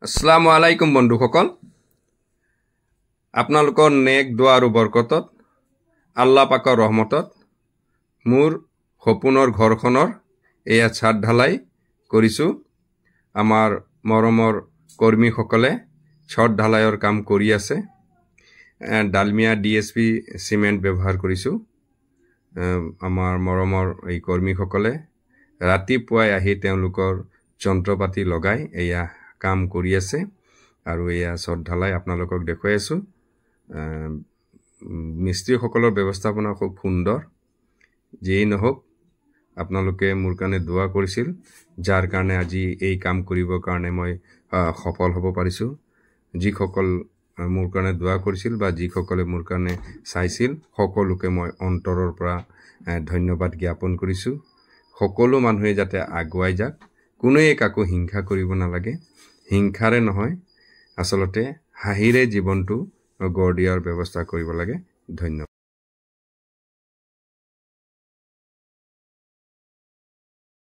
আসসালামু আলাইকুম বন্ধুসকল, আপোনালোকৰ নেক দোৱা আৰু বৰকতত আল্লাহ পাকৰ ৰহমতত মোৰ সপোনৰ ঘৰখনৰ এয়া ছাদ ঢালাই কৰিছোঁ। আমাৰ মৰমৰ কৰ্মীসকলে ছাদ ঢালাইৰ কাম কৰি আছে। ডালমিয়া DSP চিমেণ্ট ব্যৱহাৰ কৰিছোঁ। আমাৰ মৰমৰ এই কৰ্মীসকলে ৰাতিপুৱাই আহি তেওঁলোকৰ যন্ত্ৰপাতি লগাই এয়া কাম কৰি আছে আৰু এয়া ছাদ ঢালাই আপোনালোকক দেখুৱাই আছোঁ। মিস্ত্ৰীসকলৰ ব্যৱস্থাপনা খুব সুন্দৰ। যেই নহওক আপোনালোকে মোৰ কাৰণে দোৱা কৰিছিল, যাৰ কাৰণে আজি এই কাম কৰিবৰ কাৰণে মই সফল হ'ব পাৰিছোঁ। যিসকল মোৰ কাৰণে দোৱা কৰিছিল বা যিসকলে মোৰ কাৰণে চাইছিল, সকলোকে মই অন্তৰৰ পৰা ধন্যবাদ জ্ঞাপন কৰিছোঁ। সকলো মানুহে যাতে আগুৱাই যাক, কোনোৱে কাকো হিংসা কৰিব নালাগে। হিংসাৰে নহয়, আচলতে হাঁহিৰে জীৱনটো গঢ় দিয়াৰ ব্যৱস্থা কৰিব লাগে। ধন্যবাদ।